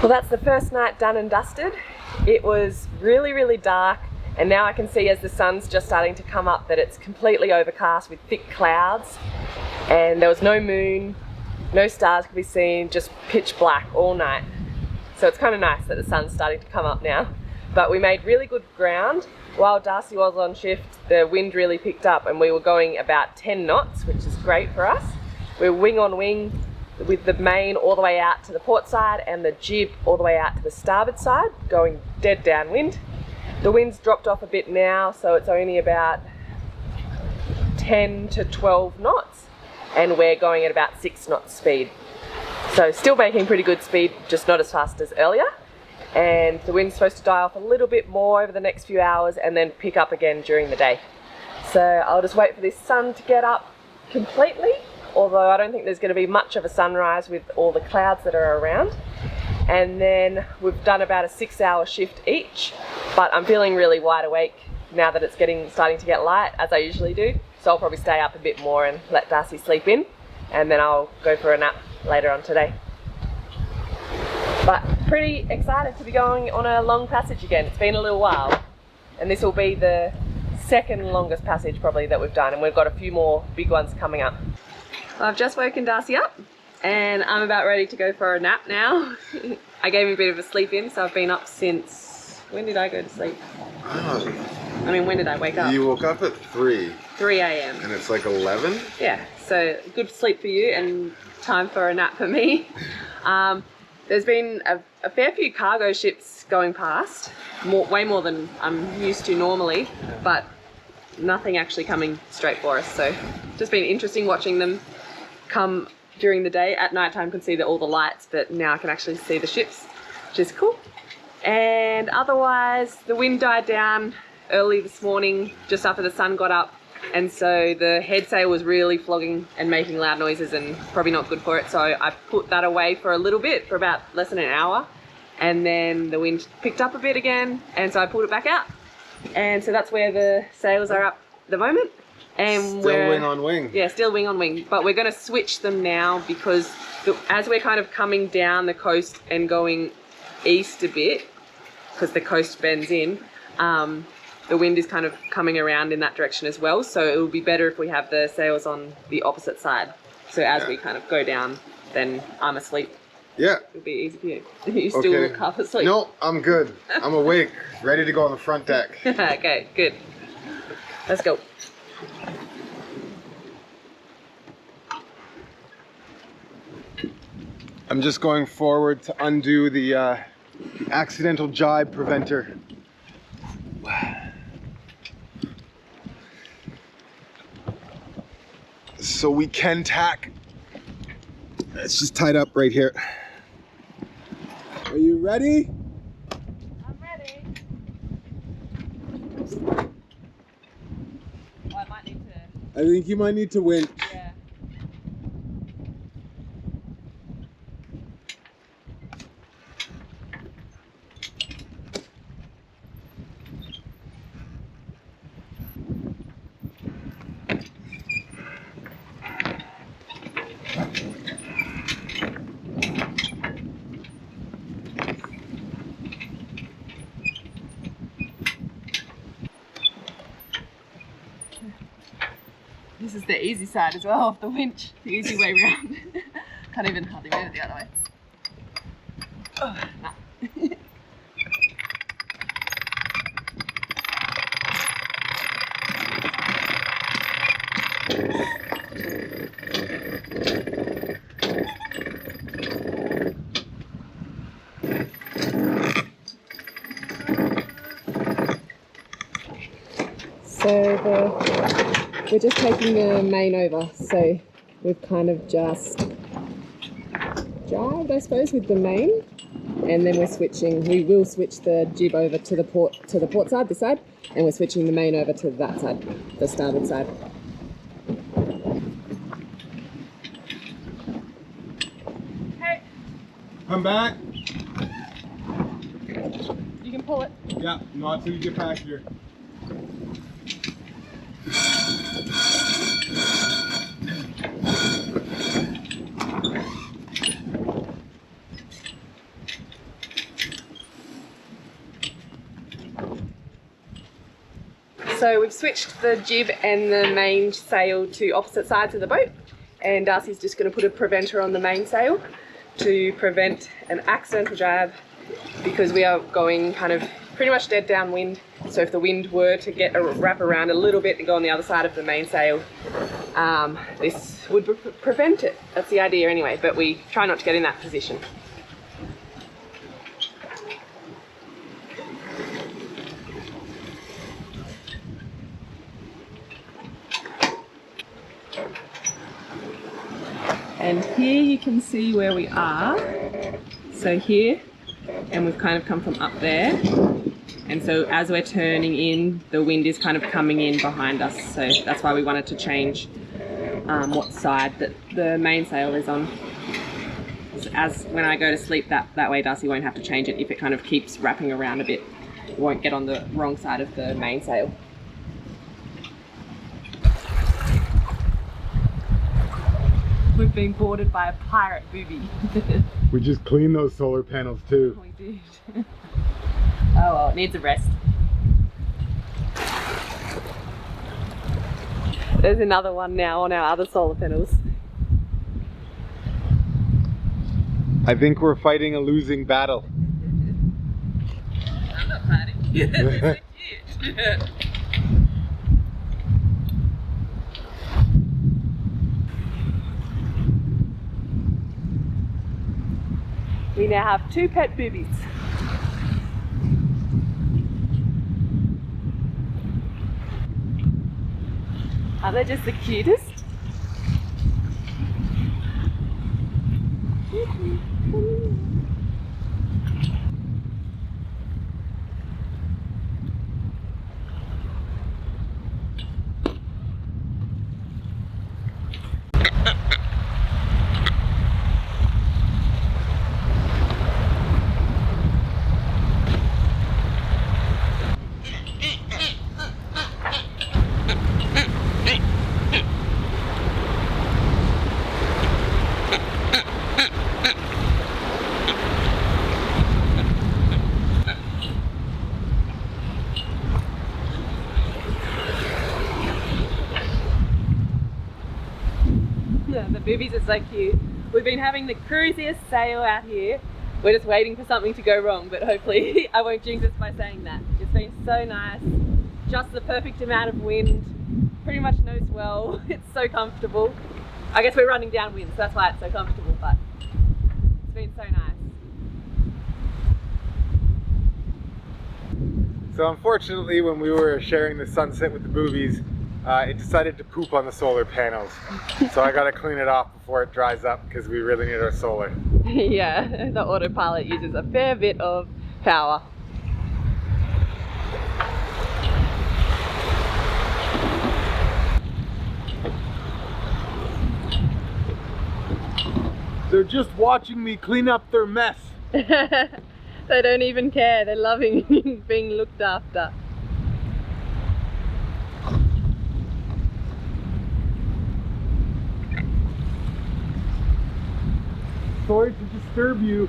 Well, that's the first night done and dusted. It was really, really dark, and now I can see as the sun's just starting to come up that it's completely overcast with thick clouds, and there was no moon, no stars could be seen, just pitch black all night. So it's kind of nice that the sun's starting to come up now. But we made really good ground. While Darcy was on shift, the wind really picked up and we were going about 10 knots, which is great for us. We were wing on wing with the main all the way out to the port side and the jib all the way out to the starboard side, going dead downwind. The wind's dropped off a bit now, so it's only about 10 to 12 knots, and we're going at about 6 knots speed. So still making pretty good speed, just not as fast as earlier. And the wind's supposed to die off a little bit more over the next few hours and then pick up again during the day. So I'll just wait for this sun to get up completely, although I don't think there's going to be much of a sunrise with all the clouds that are around. And then we've done about a 6-hour shift each, but I'm feeling really wide awake now that it's starting to get light, as I usually do. So I'll probably stay up a bit more and let Darcy sleep in, and then I'll go for a nap later on today. But pretty excited to be going on a long passage again. It's been a little while, and this will be the second longest passage probably that we've done, and we've got a few more big ones coming up. I've just woken Darcy up and I'm about ready to go for a nap now. I gave him a bit of a sleep in, so I've been up since, when did I go to sleep? I mean, when did I wake up? You woke up at 3. 3 a.m. And it's like 11? Yeah, so good sleep for you and time for a nap for me. There's been a fair few cargo ships going past, way more than I'm used to normally, but nothing actually coming straight for us. So just been interesting watching them come during the day. At night time, I can see all the lights, but now I can actually see the ships, which is cool. And otherwise, the wind died down early this morning, just after the sun got up. And so the head sail was really flogging and making loud noises and probably not good for it. So I put that away for a little bit, for about less than an hour. And then the wind picked up a bit again, and so I pulled it back out. And so that's where the sails are up at the moment. And still wing on wing. Yeah, still wing on wing. But we're going to switch them now because as we're kind of coming down the coast and going east a bit, because the coast bends in, the wind is kind of coming around in that direction as well. So it would be better if we have the sails on the opposite side. So as we kind of go down, then I'm asleep. Yeah. It'll be easy for you. You still look half asleep. No, I'm good. I'm awake, ready to go on the front deck. Okay, good. Let's go. I'm just going forward to undo the accidental jibe preventer. So we can tack. It's just tied up right here. Are you ready? I'm ready. Oh, I might need to... I think you might need to winch. Yeah. This is the easy side as well of the winch, the easy way round. Can't even hardly move it the other way. Oh, nah. So we're just taking the main over, so we've kind of just jibed, I suppose, with the main, and then we're switching. We will switch the jib over to the port side, this side, and we're switching the main over to that side, the starboard side. Hey. Come back. You can pull it. Yeah, not till you get past here. So we've switched the jib and the main sail to opposite sides of the boat, and Darcy's just going to put a preventer on the mainsail to prevent an accidental jab, because we are going kind of pretty much dead downwind. So if the wind were to wrap around a little bit and go on the other side of the mainsail, this would prevent it. That's the idea anyway, but we try not to get in that position. And here you can see where we are. So here, and we've kind of come from up there. And so as we're turning in, the wind is kind of coming in behind us. So that's why we wanted to change what side that the mainsail is on. As when I go to sleep that way, Darcy won't have to change it if it kind of keeps wrapping around a bit. It won't get on the wrong side of the mainsail. We've been boarded by a pirate booby. We just cleaned those solar panels too. We did. Oh well, it needs a rest. There's another one now on our other solar panels. I think we're fighting a losing battle. I'm not fighting. They're so cute. We now have 2 pet boobies. Aren't they just the cutest? The boobies are so cute. We've been having the cruisiest sail out here. We're just waiting for something to go wrong, but hopefully I won't jinx us by saying that. It's been so nice. Just the perfect amount of wind. Pretty much no swell. It's so comfortable. I guess we're running downwind, so that's why it's so comfortable, but it's been so nice. So unfortunately, when we were sharing the sunset with the boobies, it decided to poop on the solar panels. So I gotta clean it off before it dries up because we really need our solar. Yeah, the autopilot uses a fair bit of power. They're just watching me clean up their mess. They don't even care, they're loving being looked after. Sorry to disturb you.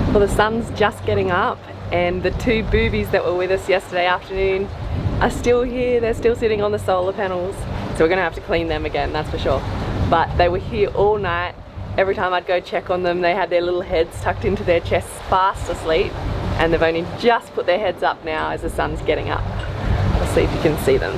Well, the sun's just getting up and the 2 boobies that were with us yesterday afternoon are still here. They're still sitting on the solar panels. So we're gonna have to clean them again, that's for sure. But they were here all night. Every time I'd go check on them, they had their little heads tucked into their chests fast asleep, and they've only just put their heads up now as the sun's getting up. Let's see if you can see them.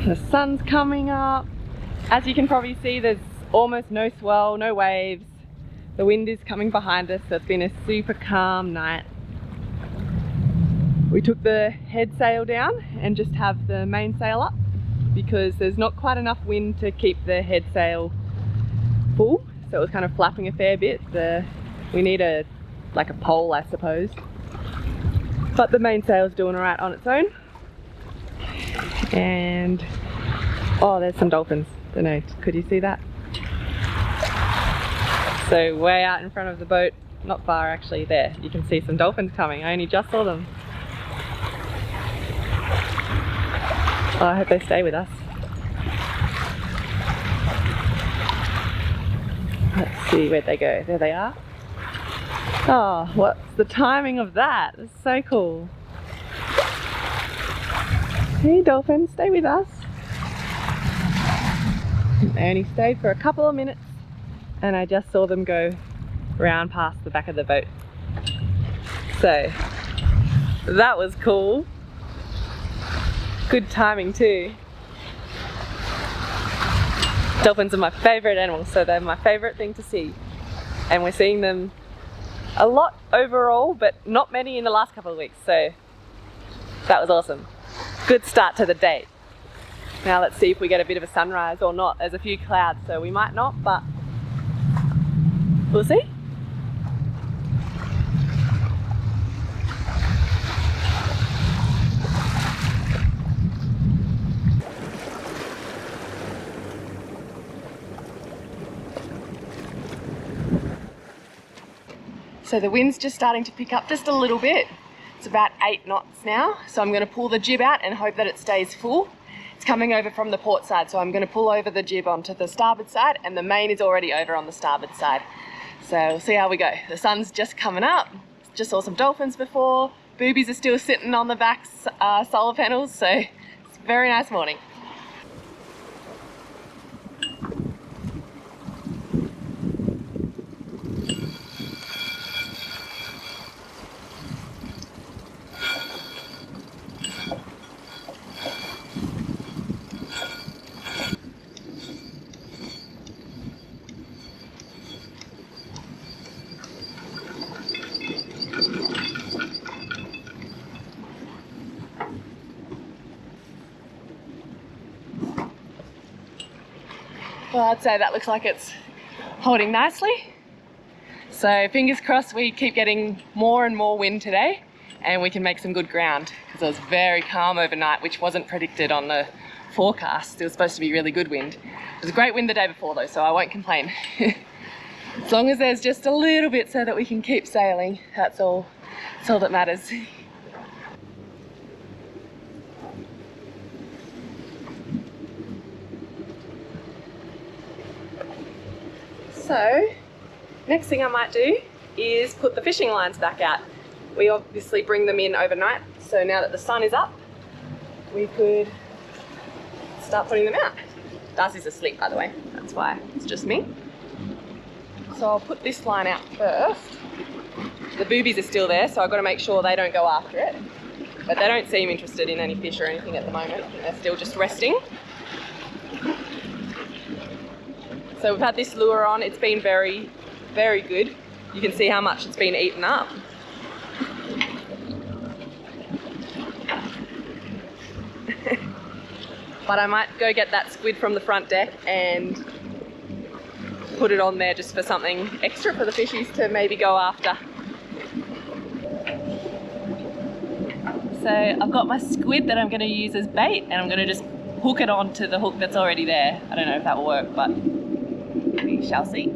The sun's coming up. As you can probably see, there's almost no swell, no waves. The wind is coming behind us, so it's been a super calm night. We took the head sail down and just have the mainsail up because there's not quite enough wind to keep the head sail full, so it was kind of flapping a fair bit. We need like a pole, I suppose. But the mainsail's doing alright on its own. And Oh, there's some dolphins. Don't know, could you see that? So way out in front of the boat, not far actually, there, you can see some dolphins coming. I only just saw them. Oh, I hope they stay with us. Let's see, where'd they go? There they are. Oh, what's the timing of that? It's so cool. Hey dolphins, stay with us. They only stayed for a couple of minutes and I just saw them go round past the back of the boat. So that was cool. Good timing too. Dolphins are my favourite animals, so they're my favourite thing to see. And we're seeing them a lot overall, but not many in the last couple of weeks, so that was awesome. Good start to the day. Now let's see if we get a bit of a sunrise or not. There's a few clouds, so we might not, but we'll see. So the wind's just starting to pick up just a little bit. It's about 8 knots now, so I'm going to pull the jib out and hope that it stays full. It's coming over from the port side, so I'm going to pull over the jib onto the starboard side, and the main is already over on the starboard side. So we'll see how we go. The sun's just coming up. Just saw some dolphins before. Boobies are still sitting on the back solar panels, so it's a very nice morning. Well, I'd say that looks like it's holding nicely. So fingers crossed we keep getting more and more wind today and we can make some good ground, because it was very calm overnight, which wasn't predicted on the forecast. It was supposed to be really good wind. It was a great wind the day before though, so I won't complain. As long as there's just a little bit so that we can keep sailing, that's all that matters. So, next thing I might do is put the fishing lines back out. We obviously bring them in overnight, so now that the sun is up, we could start putting them out. Darcy's asleep, by the way, that's why it's just me. So I'll put this line out first. The boobies are still there, so I've got to make sure they don't go after it. But they don't seem interested in any fish or anything at the moment. They're still just resting. So we've had this lure on, it's been very, very good. You can see how much it's been eaten up. But I might go get that squid from the front deck and put it on there just for something extra for the fishies to maybe go after. So I've got my squid that I'm going to use as bait, and I'm going to just hook it onto the hook that's already there. I don't know if that will work, but we shall see.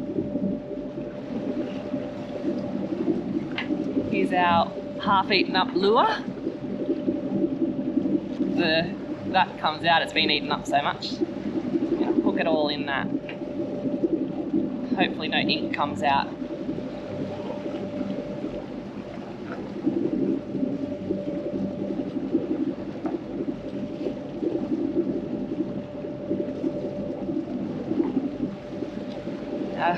Here's our half-eaten up lure. That comes out, it's been eaten up so much. I'm gonna hook it all in that. Hopefully no ink comes out.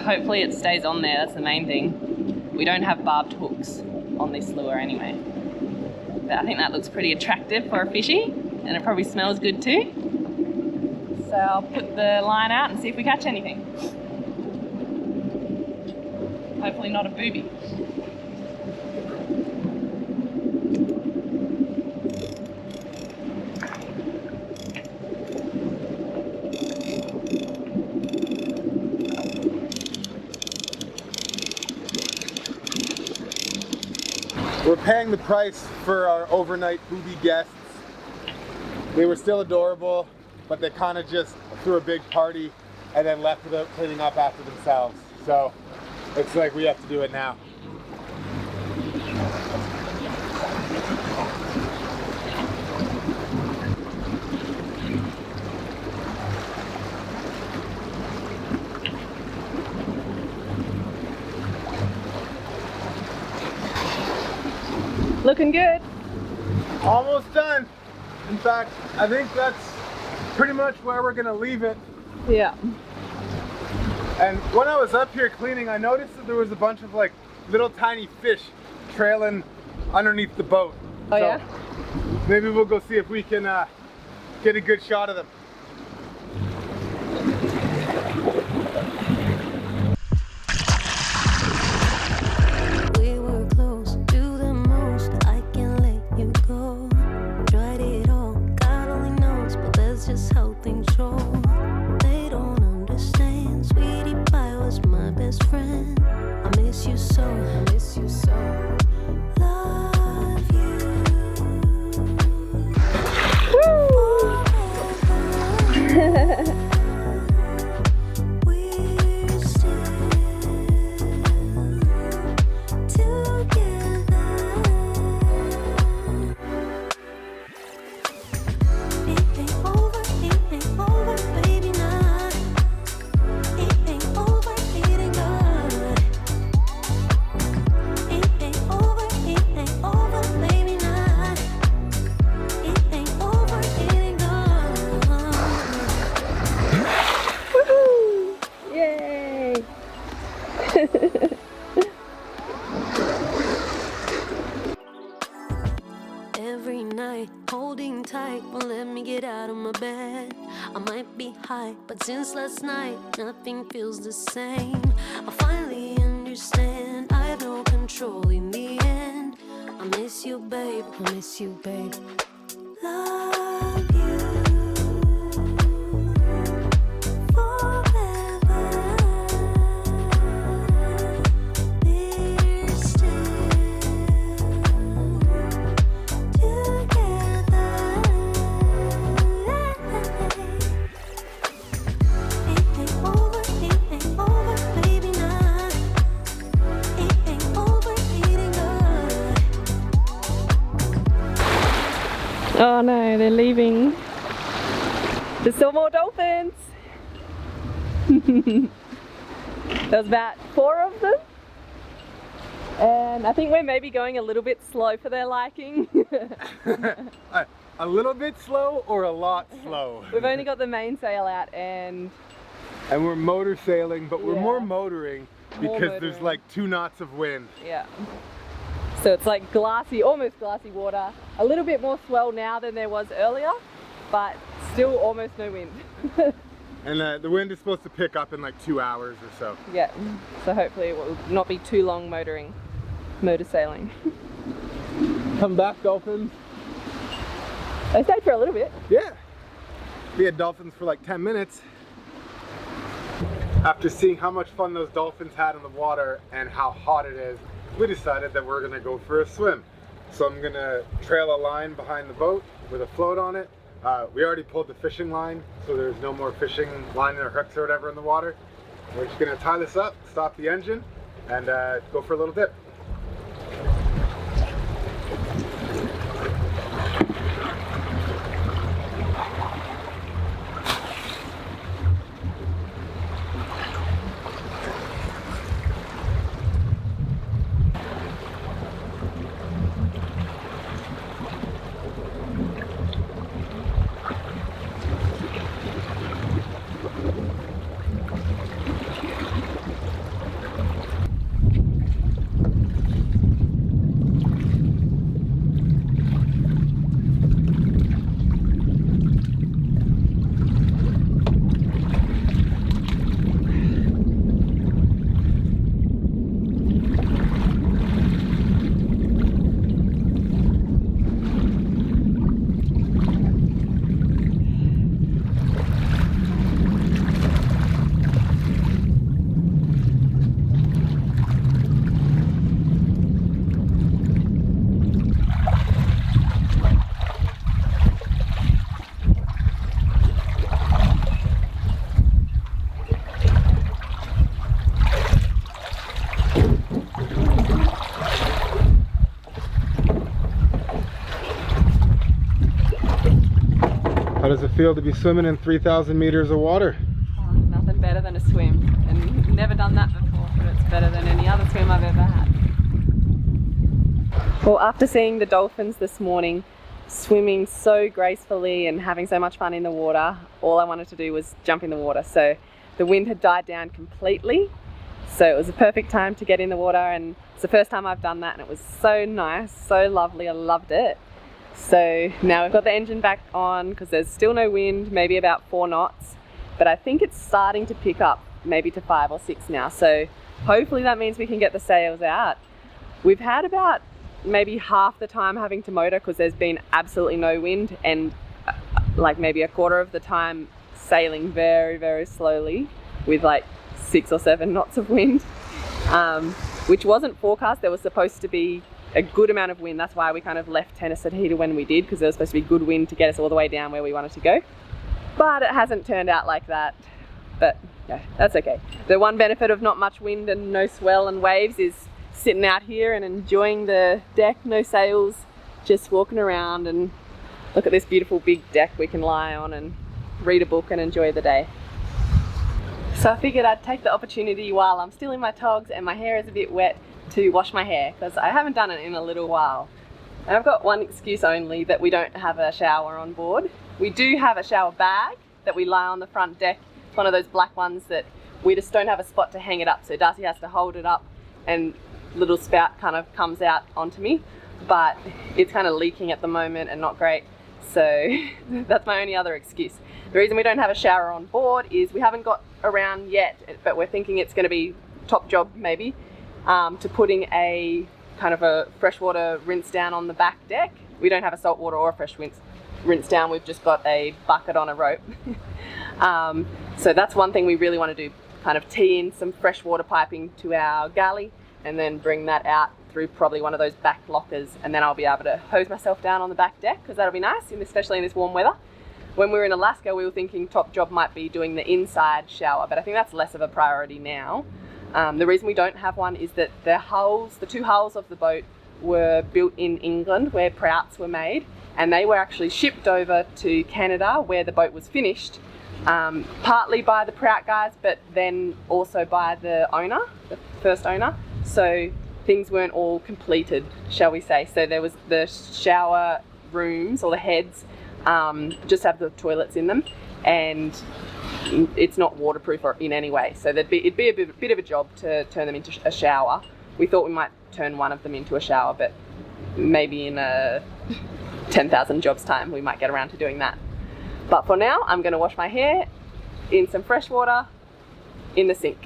Hopefully it stays on there, that's the main thing. We don't have barbed hooks on this lure anyway. But I think that looks pretty attractive for a fishy, and it probably smells good too. So I'll put the line out and see if we catch anything. Hopefully not a booby. We're paying the price for our overnight booby guests. They were still adorable. but they kind of just threw a big party and then left without cleaning up after themselves. So it's like we have to do it now. Looking good. Almost done. In fact, I think that's pretty much where we're gonna leave it. Yeah. And when I was up here cleaning, I noticed that there was a bunch of like little tiny fish trailing underneath the boat. Oh, yeah? Maybe we'll go see if we can get a good shot of them. We were close to the most, I can't let you go. Tried it all, God only knows, but that's just how things roll. They don't understand, sweetie pie was my best friend. I miss you so, I miss you so. Love you. Forever. We're still together. It ain't over, baby, now. It ain't over, it ain't good. It ain't over, baby, now. It ain't over, it ain't good. Woohoo! Yay! Every night, holding tight, won't let me get out of my bed. I might be high, but since last night, nothing feels the same. I finally understand, I have no control in the end. I miss you, babe, I miss you, babe. Love you forever. We're still together. It ain't over, baby, now. It ain't over, it ain't good. Oh no, they're leaving. There's still more dolphins. There's about 4 of them. And I think we're maybe going a little bit slow for their liking. A little bit slow or a lot slow? We've only got the mainsail out and And we're motor sailing, but we're Yeah. more motoring More because there's motoring. like 2 knots of wind. yeah. So it's like glassy, almost glassy water. A little bit more swell now than there was earlier, but still almost no wind. And the wind is supposed to pick up in like 2 hours or so. Yeah, so hopefully it will not be too long motor sailing. Come back, dolphins. They stayed for a little bit. Yeah. We had dolphins for like 10 minutes. After seeing how much fun those dolphins had in the water and how hot it is, we decided that we're gonna go for a swim. So I'm gonna trail a line behind the boat with a float on it. We already pulled the fishing line, so there's no more fishing line or hooks or whatever in the water. We're just gonna tie this up, stop the engine, and go for a little dip. How does it feel to be swimming in 3,000 meters of water? Oh, nothing better than a swim, and never done that before, but it's better than any other swim I've ever had. Well, after seeing the dolphins this morning swimming so gracefully and having so much fun in the water, all I wanted to do was jump in the water. So the wind had died down completely, so it was a perfect time to get in the water, and it's the first time I've done that, and it was so nice, so lovely. I loved it. So now we've got the engine back on because there's still no wind, maybe about 4 knots, but I think it's starting to pick up maybe to 5 or 6 now. So hopefully that means we can get the sails out. We've had about maybe half the time having to motor because there's been absolutely no wind, and like maybe a quarter of the time sailing very, very slowly with like 6 or 7 knots of wind, which wasn't forecast. There was supposed to be a good amount of wind. That's why we kind of left Tehuantepec when we did, because there was supposed to be good wind to get us all the way down where we wanted to go. But it hasn't turned out like that. But yeah, that's okay. The one benefit of not much wind and no swell and waves is sitting out here and enjoying the deck, no sails, just walking around, and look at this beautiful big deck we can lie on and read a book and enjoy the day. So I figured I'd take the opportunity while I'm still in my togs and my hair is a bit wet to wash my hair, because I haven't done it in a little while. And I've got one excuse only, that we don't have a shower on board. We do have a shower bag that we lie on the front deck. It's one of those black ones that we just don't have a spot to hang it up, so Darcy has to hold it up and little spout kind of comes out onto me, but it's kind of leaking at the moment and not great, so that's my only other excuse. The reason we don't have a shower on board is we haven't got around yet, but we're thinking it's going to be top job maybe, to putting a kind of a freshwater rinse down on the back deck. We don't have a saltwater or a fresh rinse down, we've just got a bucket on a rope. So that's one thing we really want to do, kind of tee in some freshwater piping to our galley and then bring that out through probably one of those back lockers, and then I'll be able to hose myself down on the back deck, because that'll be nice, especially in this warm weather. When we were in Alaska, we were thinking top job might be doing the inside shower, but I think that's less of a priority now. The reason we don't have one is that the two hulls of the boat were built in England, where prouts were made, and they were actually shipped over to Canada where the boat was finished, partly by the prout guys, but then also by the owner, the first owner. So things weren't all completed, shall we say. So there was the shower rooms, or the heads, just have the toilets in them, and it's not waterproof in any way. So it'd be a bit of a job to turn them into a shower. We thought we might turn one of them into a shower, but maybe in a 10,000 jobs time we might get around to doing that. But for now, I'm going to wash my hair in some fresh water in the sink.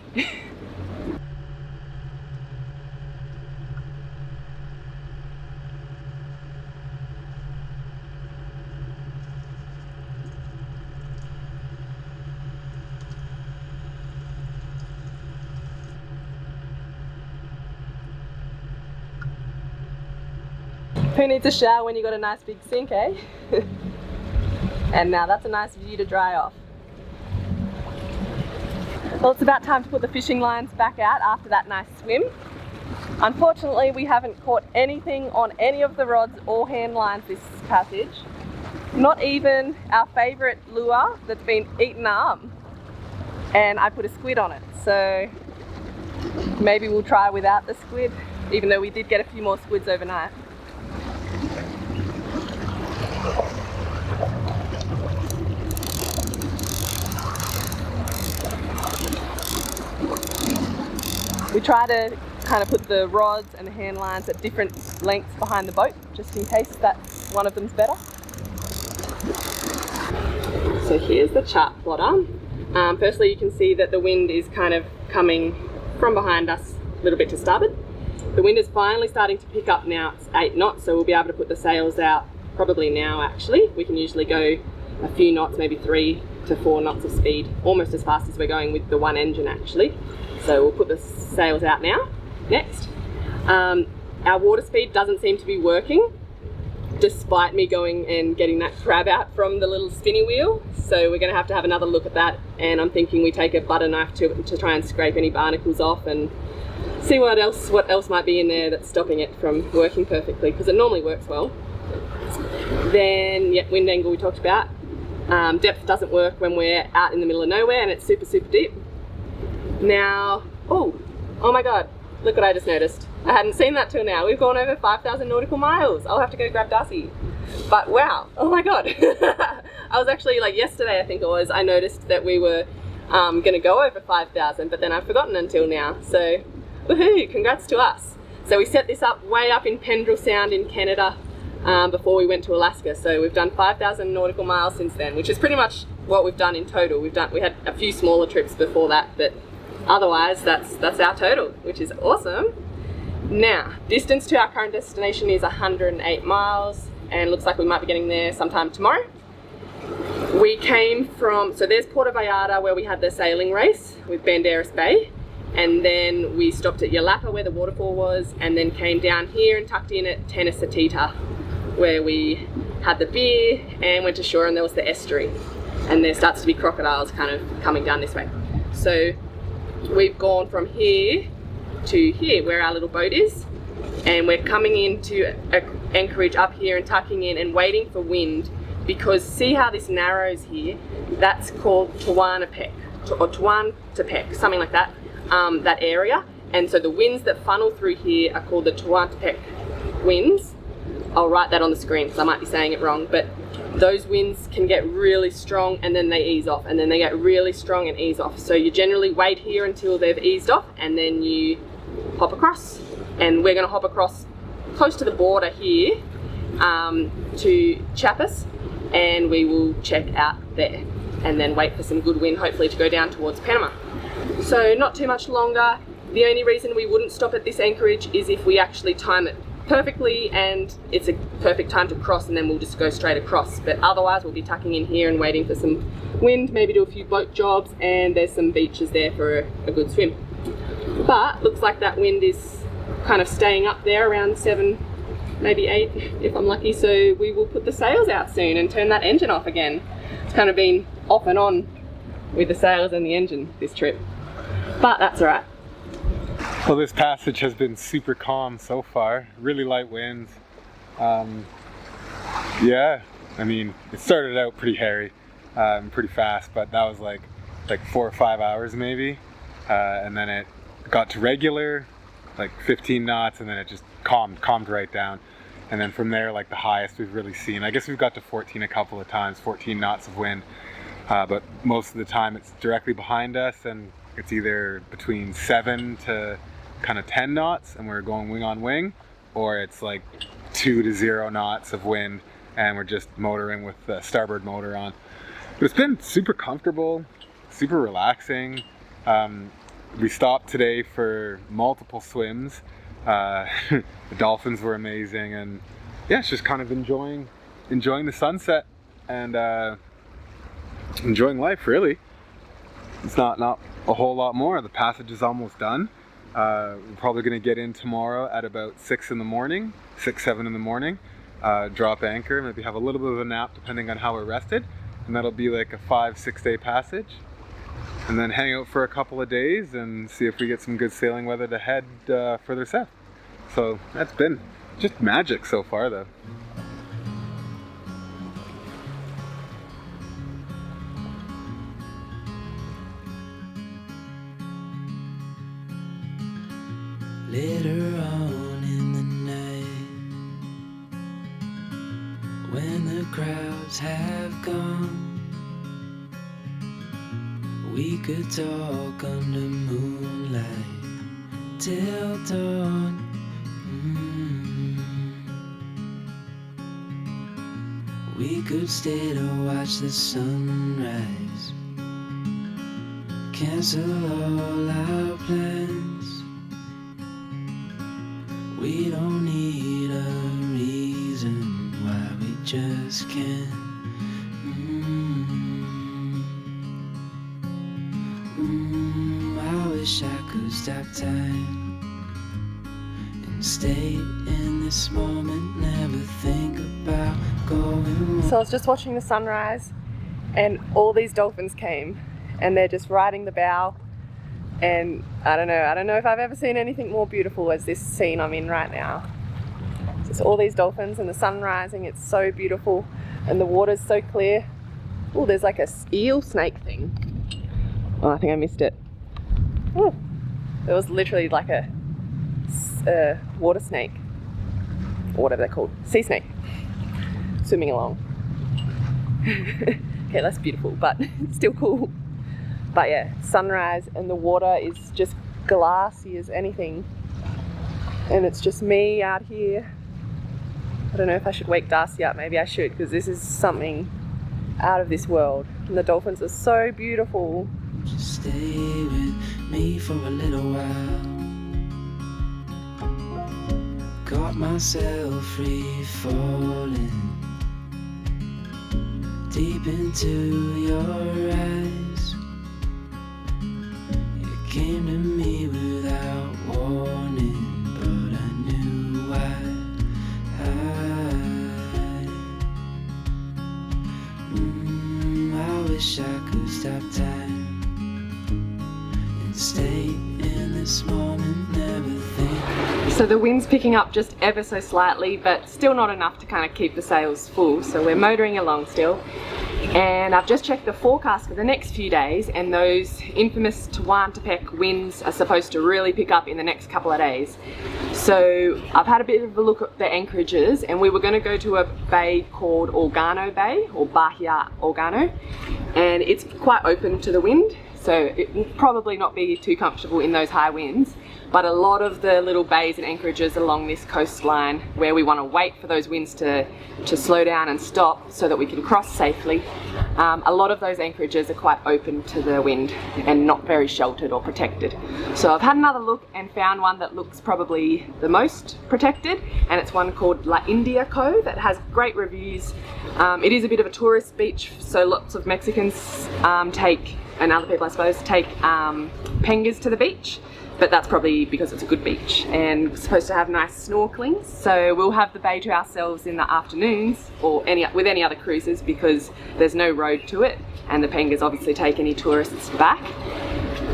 Who needs a shower when you got a nice big sink, eh? And now that's a nice view to dry off. Well, it's about time to put the fishing lines back out after that nice swim. Unfortunately, we haven't caught anything on any of the rods or hand lines this passage. Not even our favourite lure that's been eaten up. And I put a squid on it, so maybe we'll try without the squid, even though we did get a few more squids overnight. We try to kind of put the rods and the hand lines at different lengths behind the boat, just in case that one of them's better. So here's the chart plotter. Firstly, you can see that the wind is kind of coming from behind us a little bit to starboard. The wind is finally starting to pick up now. It's 8 knots, so we'll be able to put the sails out probably now actually. We can usually go a few knots, maybe 3 to 4 knots of speed, almost as fast as we're going with the one engine actually. So we'll put the sails out now. Next. Our water speed doesn't seem to be working, despite me going and getting that crab out from the little spinny wheel. So we're going to have another look at that, and I'm thinking we take a butter knife to try and scrape any barnacles off and see what else might be in there that's stopping it from working perfectly, because it normally works well. Then, yeah, wind angle we talked about. Depth doesn't work when we're out in the middle of nowhere and it's super, super deep. Now, oh my God, look what I just noticed. I hadn't seen that till now. We've gone over 5,000 nautical miles. I'll have to go grab Darcy. But wow, oh my God. I was actually, like yesterday I think it was, I noticed that we were gonna go over 5,000, but then I've forgotten until now. So, woohoo, congrats to us. So we set this up way up in Pendrell Sound in Canada before we went to Alaska. So we've done 5,000 nautical miles since then, which is pretty much what we've done in total. We had a few smaller trips before that, but otherwise that's our total, which is awesome. Now, distance to our current destination is 108 miles, and looks like we might be getting there sometime tomorrow. We came from, so there's Puerto Vallarta where we had the sailing race with Banderas Bay, and then we stopped at Yalapa where the waterfall was, and then came down here and tucked in at Tehuantepec where we had the beer and went ashore, and there was the estuary, and there starts to be crocodiles kind of coming down this way. So we've gone from here to here where our little boat is, and we're coming into anchorage up here and tucking in and waiting for wind, because see how this narrows here? That's called Tehuantepec or Tehuantepec, something like that, that area. And so the winds that funnel through here are called the Tehuantepec winds. I'll write that on the screen because I might be saying it wrong, but those winds can get really strong and then they ease off, and then they get really strong and ease off. So you generally wait here until they've eased off and then you hop across. And we're going to hop across close to the border here to Chiapas, and we will check out there and then wait for some good wind, hopefully to go down towards Panama. So not too much longer. The only reason we wouldn't stop at this anchorage is if we actually time it perfectly and it's a perfect time to cross, and then we'll just go straight across. But otherwise we'll be tucking in here and waiting for some wind, maybe do a few boat jobs, and there's some beaches there for a good swim. But looks like that wind is kind of staying up there around 7, maybe 8 if I'm lucky, so we will put the sails out soon and turn that engine off again. It's kind of been off and on with the sails and the engine this trip, but that's alright. Well, this passage has been super calm so far, really light winds. Yeah, I mean, it started out pretty hairy, pretty fast, but that was like 4 or 5 hours maybe, and then it got to regular, like 15 knots, and then it just calmed right down. And then from there, like the highest we've really seen, I guess we've got to 14 a couple of times, 14 knots of wind, but most of the time it's directly behind us, and it's either between 7 to kind of 10 knots and we're going wing on wing, or it's like 2 to 0 knots of wind and we're just motoring with the starboard motor on. But it's been super comfortable, super relaxing. We stopped today for multiple swims. The dolphins were amazing, and yeah, it's just kind of enjoying the sunset and enjoying life, really. It's not a whole lot more. The passage is almost done. We're probably going to get in tomorrow at about 7 in the morning, drop anchor, maybe have a little bit of a nap depending on how we're rested, and that'll be like a 5-6 day passage, and then hang out for a couple of days and see if we get some good sailing weather to head further south. So that's been just magic so far though. Later on in the night, when the crowds have gone, we could talk under moonlight till dawn. We could stay to watch the sunrise, cancel all our plans. We don't need a reason why we just can't. I wish I could stop time and stay in this moment, never think about going. So I was just watching the sunrise and all these dolphins came and they're just riding the bow, and I don't know if I've ever seen anything more beautiful as this scene I'm in right now. Just all these dolphins and the sun rising, it's so beautiful, and the water's so clear. Oh, there's like a eel snake thing. Oh, I think I missed it. Oh, it was literally like a water snake, or whatever they're called, sea snake, swimming along. Okay, that's beautiful, but still cool. But yeah, sunrise and the water is just glassy as anything. And it's just me out here. I don't know if I should wake Darcy up, maybe I should, because this is something out of this world. And the dolphins are so beautiful. Just stay with me for a little while. Got myself free falling deep into your eyes. You came to me without warning, but I knew why. I wish I could stop time and stay in this moment, never think. So the wind's picking up just ever so slightly, but still not enough to kind of keep the sails full. So we're motoring along still. And I've just checked the forecast for the next few days, and those infamous Tehuantepec winds are supposed to really pick up in the next couple of days. So I've had a bit of a look at the anchorages, and we were going to go to a bay called Organo Bay, or Bahia Organo, and it's quite open to the wind, so it will probably not be too comfortable in those high winds. But a lot of the little bays and anchorages along this coastline where we want to wait for those winds to slow down and stop so that we can cross safely, a lot of those anchorages are quite open to the wind and not very sheltered or protected. So I've had another look and found one that looks probably the most protected, and it's one called La India Cove that has great reviews. It is a bit of a tourist beach, so lots of Mexicans take, and other people I suppose, take pangas to the beach. But that's probably because it's a good beach, and we're supposed to have nice snorkeling. So we'll have the bay to ourselves in the afternoons, or with any other cruises, because there's no road to it, and the pangas obviously take any tourists back.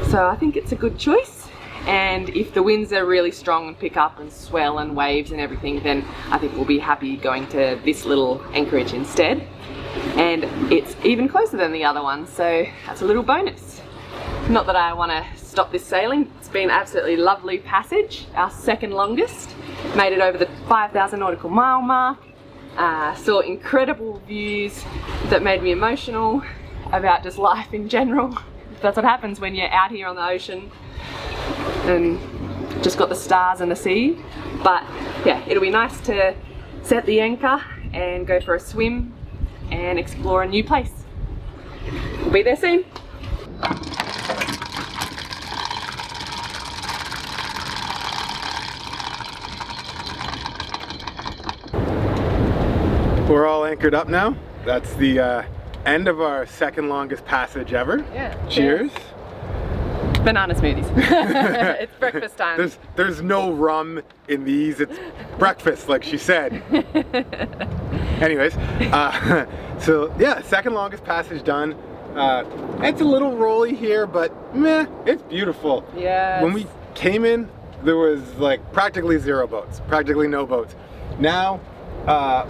So I think it's a good choice. And if the winds are really strong and pick up and swell and waves and everything, then I think we'll be happy going to this little anchorage instead. And it's even closer than the other one, so that's a little bonus. Not that I want to stop this sailing. It's been an absolutely lovely passage, our second longest. Made it over the 5,000 nautical mile mark. Saw incredible views that made me emotional about just life in general. That's what happens when you're out here on the ocean and just got the stars and the sea. But yeah, it'll be nice to set the anchor and go for a swim and explore a new place. We'll be there soon. We're all anchored up now. That's the end of our second longest passage ever. Yeah. Cheers. Banana smoothies. It's breakfast time. There's no rum in these. It's breakfast, like she said. Anyways, so yeah, second longest passage done. It's a little rolly here, but meh, it's beautiful. Yeah. When we came in, there was like practically zero boats, practically no boats. Now,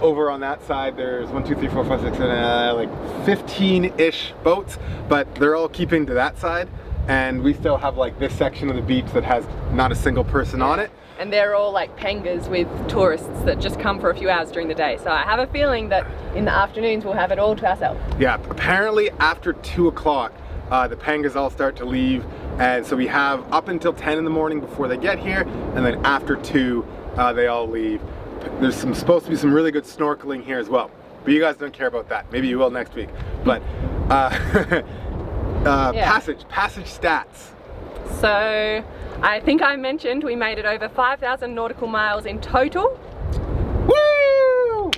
over on that side, there's 1, 2, 3, 4, 5, 6, 7, like 15-ish boats, but they're all keeping to that side. And we still have like this section of the beach that has not a single person on it. And they're all like pangas with tourists that just come for a few hours during the day. So I have a feeling that in the afternoons we'll have it all to ourselves. Yeah, apparently after 2 o'clock, the pangas all start to leave. And so we have up until 10 in the morning before they get here. And then after 2, they all leave. There's supposed to be some really good snorkeling here as well. But you guys don't care about that. Maybe you will next week. But passage stats. So I think I mentioned we made it over 5,000 nautical miles in total. Woo!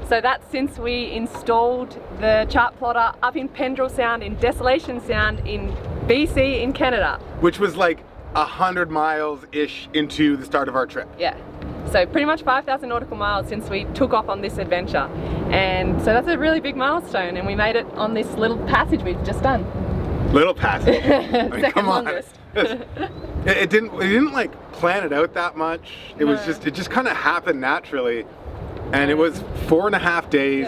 So that's since we installed the chart plotter up in Pendrell Sound, in Desolation Sound in BC in Canada. Which was like 100 miles-ish into the start of our trip. Yeah. So pretty much 5,000 nautical miles since we took off on this adventure. And so that's a really big milestone, and we made it on this little passage we've just done. Little passage. I mean, Second longest. It didn't like plan it out that much. It just kind of happened naturally. And it was 4.5 days,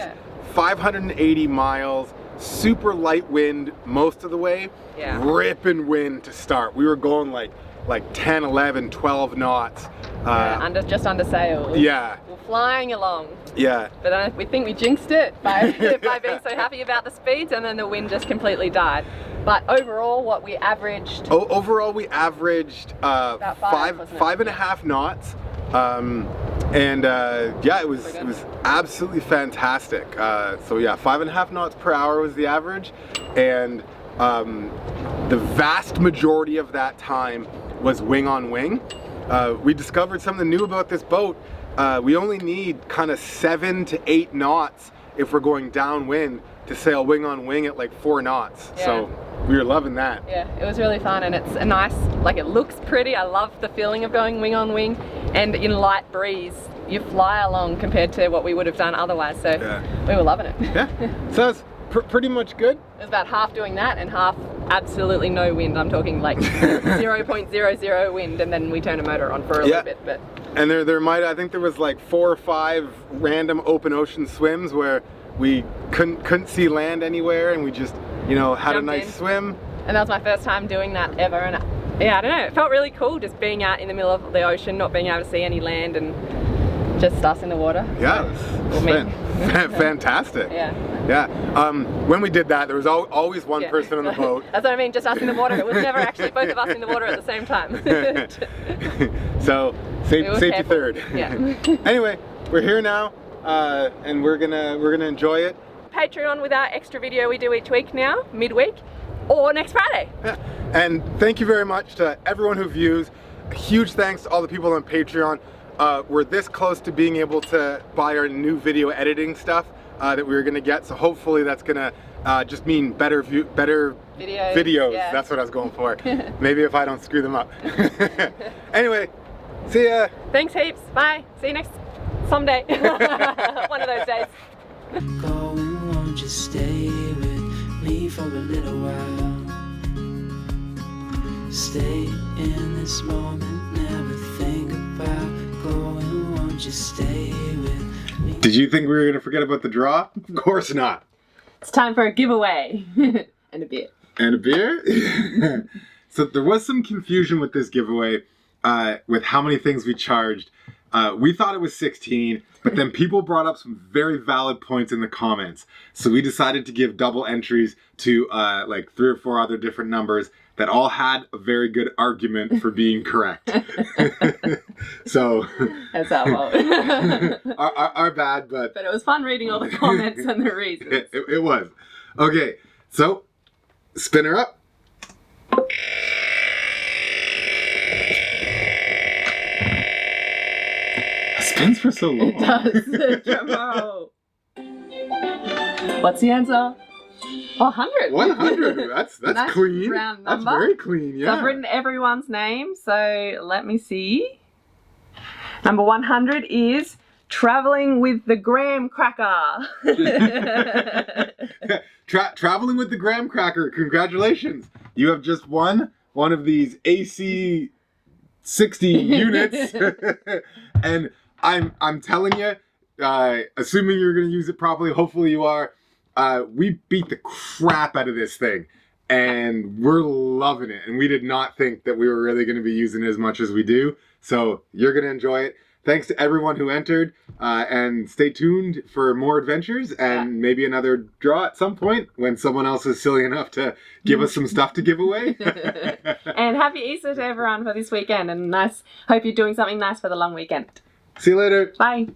580 miles. super light wind most of the way, Yeah. ripping wind to start. We were going like 10, 11, 12 knots. Just under sail. Yeah. We're flying along. Yeah. But then we think we jinxed it by being so happy about the speeds, and then the wind just completely died. But overall, what we averaged... Overall, we averaged about five, wasn't it? 5.5 knots. Yeah, it was absolutely fantastic. So yeah, 5.5 knots per hour was the average, and the vast majority of that time was wing on wing. We discovered something new about this boat. We only need kind of 7 to 8 knots if we're going downwind to sail wing on wing at like 4 knots. Yeah. So we were loving that. Yeah, it was really fun, and it's a nice, like, it looks pretty. I love the feeling of going wing on wing, and in light breeze you fly along compared to what we would have done otherwise, so we were loving it. Yeah, so it's pretty much good. It was about half doing that and half absolutely no wind. I'm talking like 0.00 wind, and then we turned a motor on for a little bit. But and I think there was like 4 or 5 random open ocean swims where we couldn't see land anywhere, and we just, you know, had Jumped a nice in. swim. And that was my first time doing that ever, and yeah, I don't know, it felt really cool just being out in the middle of the ocean, not being able to see any land, and just us in the water. Yeah, it was fantastic. Yeah. Yeah. When we did that, there was always one person on the boat. That's what I mean, just us in the water. It was never actually both of us in the water at the same time. So safety careful. third. Yeah. Anyway, we're here now, and we're gonna enjoy it. Patreon with our extra video we do each week now, midweek, or next Friday. Yeah. And thank you very much to everyone who views. A huge thanks to all the people on Patreon. We're this close to being able to buy our new video editing stuff that we were gonna get, so hopefully that's gonna just mean better videos. Yeah. That's what I was going for. Maybe if I don't screw them up. Anyway, see ya. Thanks heaps. Bye. See you next someday. One of those days. Going, won't you stay with me for a little while? Stay in this moment, never think about going, won't you stay with me? Did you think we were gonna forget about the draw? Of course not. It's time for a giveaway. And a beer. And a beer? So there was some confusion with this giveaway, with how many things we charged. We thought it was 16, but then people brought up some very valid points in the comments. So we decided to give double entries to like 3 or 4 other different numbers that all had a very good argument for being correct. So That's our fault. our bad, but But it was fun reading all the comments and the reasons. it was. Okay, so spin her up. It spins for so long. It does. Drum roll. What's the answer? 100. 100. That's Nice clean. round That's number. very clean. So Yeah. I've written everyone's name, so let me see. Number 100 is traveling with the graham cracker. Traveling with the graham cracker. Congratulations. You have just won one of these AC 60 units. And I'm telling you, assuming you're going to use it properly, hopefully you are, we beat the crap out of this thing. And we're loving it. And we did not think that we were really going to be using it as much as we do. So you're going to enjoy it. Thanks to everyone who entered. And stay tuned for more adventures and maybe another draw at some point when someone else is silly enough to give us some stuff to give away. And happy Easter to everyone for this weekend. And hope you're doing something nice for the long weekend. See you later. Bye.